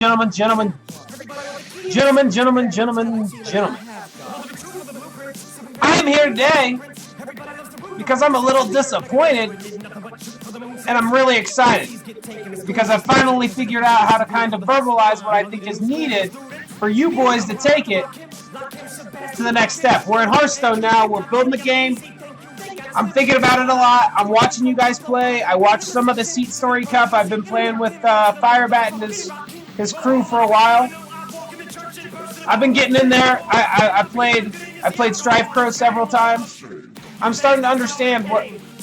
Gentlemen, gentlemen, gentlemen, gentlemen, gentlemen, gentlemen. I am here today because I'm a little disappointed and I'm really excited because I finally figured out how to kind of verbalize what I think is needed for you boys to take it to the next step. We're in Hearthstone now. We're building the game. I'm thinking about it a lot. I'm watching you guys play. I watched some of the Seat Story Cup. I've been playing with Firebat and his crew for a while. I've been getting in there. I played Strife Crow several times. I'm starting to understand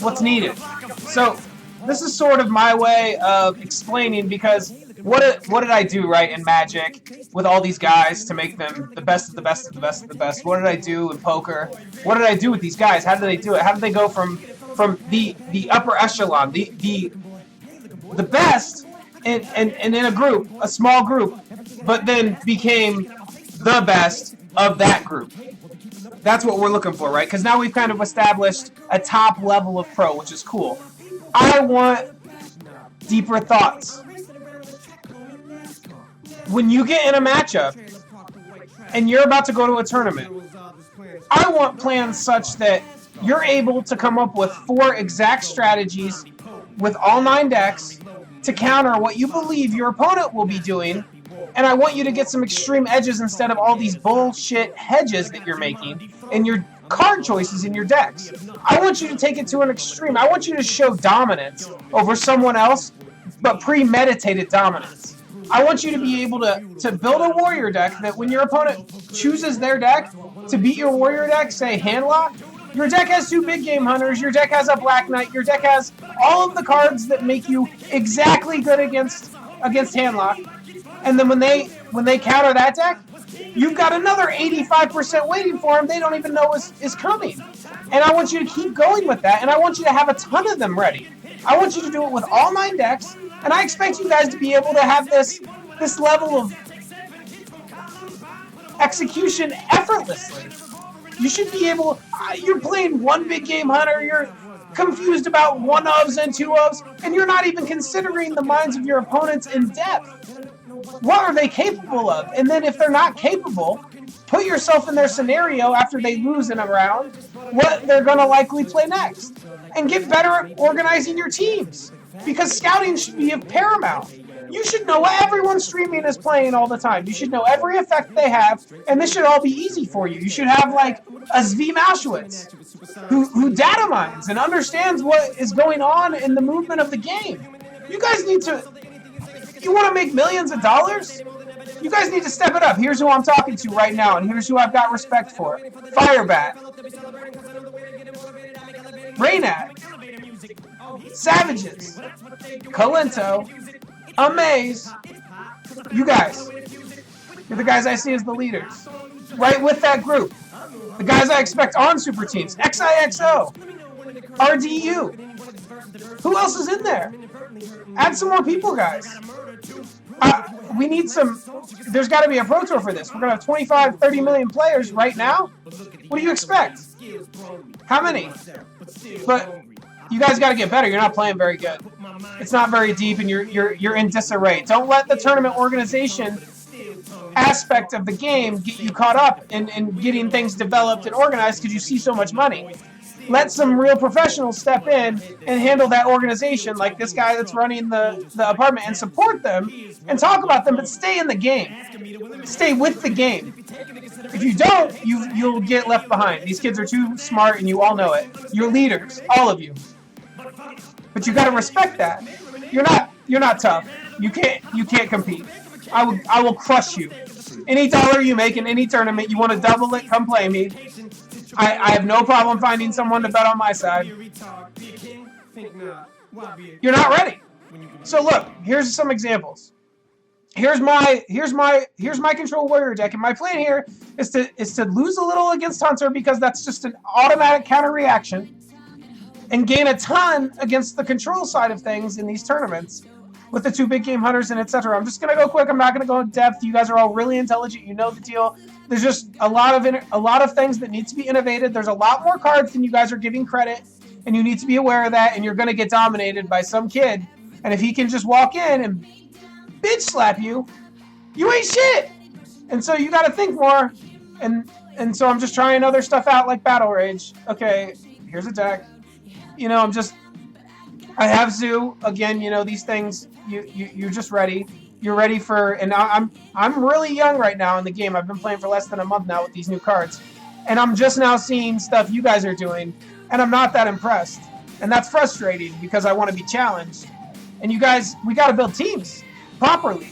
what's needed. So this is sort of my way of explaining, because what did I do right in Magic with all these guys to make them the best of the best of the best of the best? What did I do in poker? What did I do with these guys? How did they do it? How did they go from the upper echelon, the best and in a group, a small group, but then became the best of that group? That's what we're looking for, right? Because now we've kind of established a top level of pro, which is cool. I want deeper thoughts. When you get in a matchup and you're about to go to a tournament, I want plans such that you're able to come up with 4 exact strategies with all 9 decks to counter what you believe your opponent will be doing. And I want you to get some extreme edges instead of all these bullshit hedges that you're making in your card choices in your decks. I want you to take it to an extreme. I want you to show dominance over someone else, but premeditated dominance. I want you to be able to build a warrior deck that when your opponent chooses their deck to beat your warrior deck, say handlock, your deck has 2 big game hunters, your deck has a Black Knight, your deck has all of the cards that make you exactly good against handlock. And then when they counter that deck, you've got another 85% waiting for them. They don't even know is coming. And I want you to keep going with that, and I want you to have a ton of them ready. I want you to do it with all 9 decks, and I expect you guys to be able to have this level of execution effortlessly. You should be able. You're playing 1 big game hunter. You're confused about 1-ofs and 2-ofs, and you're not even considering the minds of your opponents in depth. What are they capable of? And then if they're not capable, put yourself in their scenario after they lose in a round, what they're going to likely play next. And get better at organizing your teams, because scouting should be of paramount. You should know what everyone streaming is playing all the time. You should know every effect they have, and this should all be easy for you. You should have like a Zvi Mauschwitz who data mines and understands what is going on in the movement of the game. You guys need to... You want to make millions of dollars? You guys need to step it up. Here's who I'm talking to right now, and here's who I've got respect for. Firebat. Raynad. Savages. Kalento. Amaze. You guys. You're the guys I see as the leaders. Right with that group. The guys I expect on super teams. XIXO. RDU. Who else is in there? Add some more people, guys. We need some... There's got to be a Pro Tour for this. We're going to have 25, 30 million players right now. What do you expect? How many? But you guys got to get better. You're not playing very good. It's not very deep, and you're in disarray. Don't let the tournament organization aspect of the game get you caught up in getting things developed and organized because you see so much money. Let some real professionals step in and handle that organization, like this guy that's running the apartment, and support them and talk about them, but stay in the game. Stay with the game. If you don't, you'll get left behind. These kids are too smart, and you all know it. You're leaders, all of you. But you got to respect that. You're not tough. You can't compete. I will crush you. Any dollar you make in any tournament, you want to double it, come play me. I have no problem finding someone to bet on my side. You're not ready. So look, here's some examples. Here's my control warrior deck, and my plan here is to lose a little against Hunter because that's just an automatic counter reaction, and gain a ton against the control side of things in these tournaments with the 2 big game hunters and etc. I'm just gonna go quick. I'm not gonna go in depth. You guys are all really intelligent. You know the deal. There's just a lot of things that need to be innovated. There's a lot more cards than you guys are giving credit, and you need to be aware of that. And you're gonna get dominated by some kid. And if he can just walk in and bitch slap you, You ain't shit. And so you got to think more. And so I'm just trying other stuff out like Battle Rage. Okay, here's a deck. You know, I have Zoo again. You know, these things. You're just ready. You're ready for. And I'm really young right now in the game. I've been playing for less than a month now with these new cards, and I'm just now seeing stuff you guys are doing, and I'm not that impressed. And that's frustrating because I want to be challenged. And you guys, we got to build teams properly,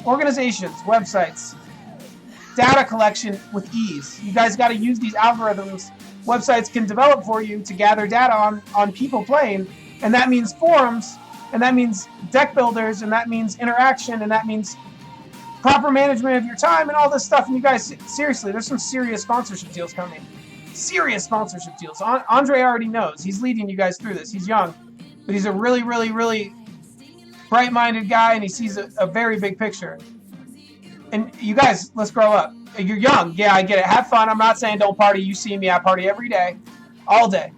organizations, websites, data collection with ease. You guys got to use these algorithms websites can develop for you to gather data on people playing, and that means forums, and that means deck builders, and that means interaction, and that means proper management of your time and all this stuff. And you guys, seriously, there's some serious sponsorship deals coming. Serious sponsorship deals. Andre already knows. He's leading you guys through this. He's young, but he's a really, really, really bright-minded guy, and he sees a very big picture. And you guys, let's grow up. You're young. Yeah, I get it. Have fun. I'm not saying don't party. You see me. I party every day. All day.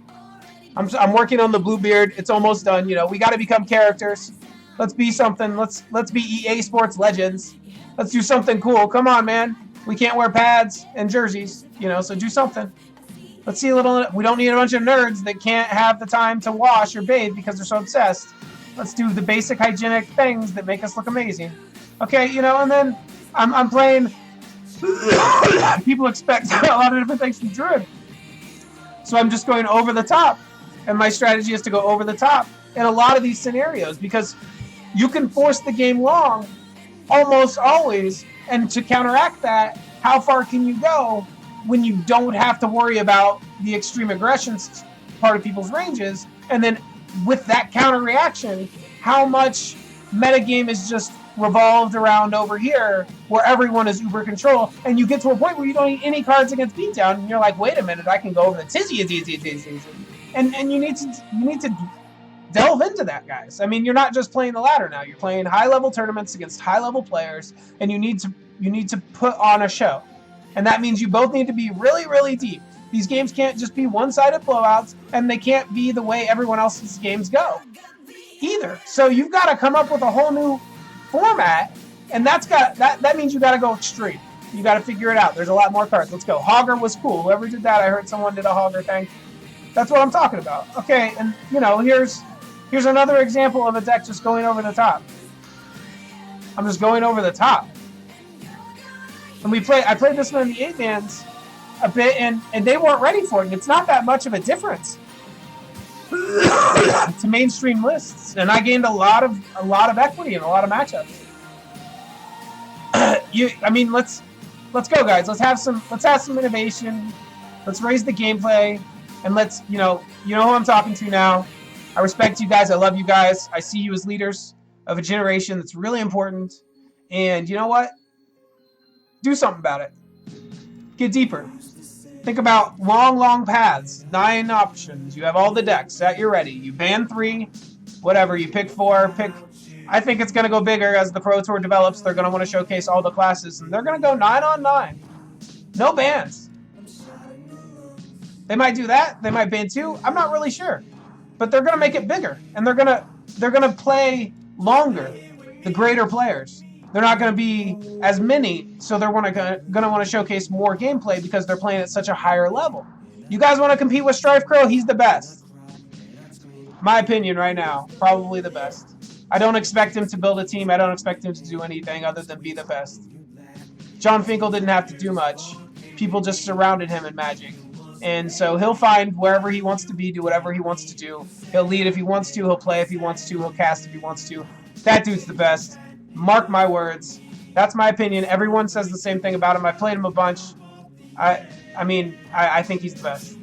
I'm working on the Bluebeard. It's almost done. You know, we got to become characters. Let's be something. Let's be EA Sports legends. Let's do something cool. Come on, man. We can't wear pads and jerseys, you know, so do something. Let's see a little. We don't need a bunch of nerds that can't have the time to wash or bathe because they're so obsessed. Let's do the basic hygienic things that make us look amazing. Okay, you know, and then I'm playing. People expect a lot of different things from Druid. So I'm just going over the top. And my strategy is to go over the top in a lot of these scenarios because you can force the game long almost always. And to counteract that, how far can you go when you don't have to worry about the extreme aggression part of people's ranges? And then with that counter reaction, how much metagame is just revolved around over here where everyone is uber control, and you get to a point where you don't need any cards against beatdown, and you're like, wait a minute, I can go over the tizzy. And you need to delve into that, guys. I mean, you're not just playing the ladder now. You're playing high-level tournaments against high-level players, and you need to put on a show. And that means you both need to be really, really deep. These games can't just be one-sided blowouts, and they can't be the way everyone else's games go either. So you've got to come up with a whole new format, and that means you got to go extreme. You got to figure it out. There's a lot more cards. Let's go. Hogger was cool. Whoever did that, I heard someone did a Hogger thing. That's what I'm talking about. Okay, and you know, here's another example of a deck just going over the top. I'm just going over the top. And I played this one in the 8-mans a bit, and they weren't ready for it. And it's not that much of a difference to mainstream lists, and I gained a lot of equity in a lot of matchups. I mean, let's go, guys. Let's have some innovation. Let's raise the gameplay, and let's you know who I'm talking to now. I respect you guys. I love you guys. I see you as leaders of a generation that's really important. And you know what? Do something about it. Get deeper. Think about long paths. 9 options. You have all the decks at your ready. You ban 3, whatever. You pick 4. I think it's going to go bigger as the Pro Tour develops. They're going to want to showcase all the classes, and they're going to go 9 on 9. No bans. They might do that. They might ban 2. I'm not really sure. But they're going to make it bigger, and they're going to play longer, the greater players. They're not going to be as many, so they're going to want to showcase more gameplay because they're playing at such a higher level. You guys want to compete with Strife Crow? He's the best. My opinion right now, probably the best. I don't expect him to build a team. I don't expect him to do anything other than be the best. John Finkel didn't have to do much. People just surrounded him in Magic. And so he'll find wherever he wants to be, do whatever he wants to do. He'll lead if he wants to. He'll play if he wants to. He'll cast if he wants to. That dude's the best. Mark my words. That's my opinion. Everyone says the same thing about him. I played him a bunch. I think he's the best.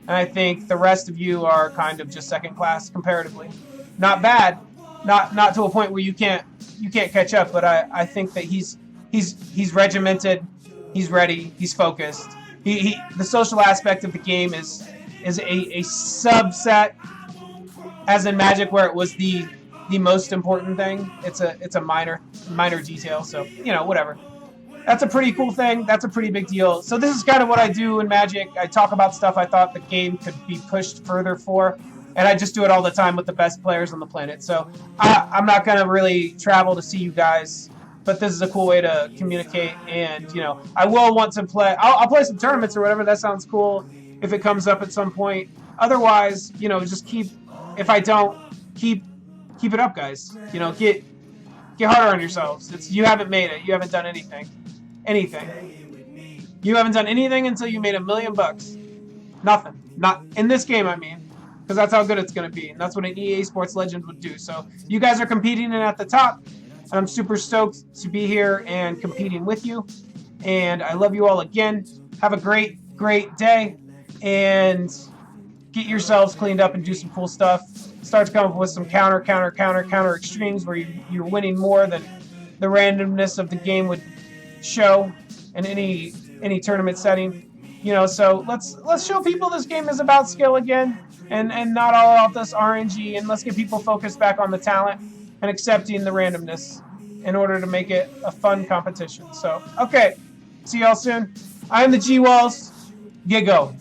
And I think the rest of you are kind of just second class comparatively. Not bad. Not to a point where you can't catch up, but I think that he's regimented, he's ready, he's focused. The social aspect of the game is a subset, as in Magic, where it was the most important thing. It's a minor detail, so whatever. That's a pretty cool thing. That's a pretty big deal. So this is kind of what I do in Magic. I talk about stuff I thought the game could be pushed further for, and I just do it all the time with the best players on the planet. So I'm not going to really travel to see you guys but this is a cool way to communicate. And you know, I will want to play. I'll play some tournaments or whatever. That sounds cool if it comes up at some point. Otherwise, you know, just keep. If I don't, keep it up, guys. You know, get harder on yourselves. You haven't made it. You haven't done anything. You haven't done anything until you made $1 million. Nothing. Not in this game, I mean. Because that's how good it's going to be. And that's what an EA Sports legend would do. So you guys are competing and at the top. And I'm super stoked to be here and competing with you. And I love you all again. Have a great, great day. And get yourselves cleaned up and do some cool stuff. Start to come up with some counter extremes where you're winning more than the randomness of the game would show in any tournament setting. You know, so let's show people this game is about skill again and not all about this RNG, and let's get people focused back on the talent and accepting the randomness in order to make it a fun competition. So, okay, see y'all soon. I'm the G-Walls. Get go.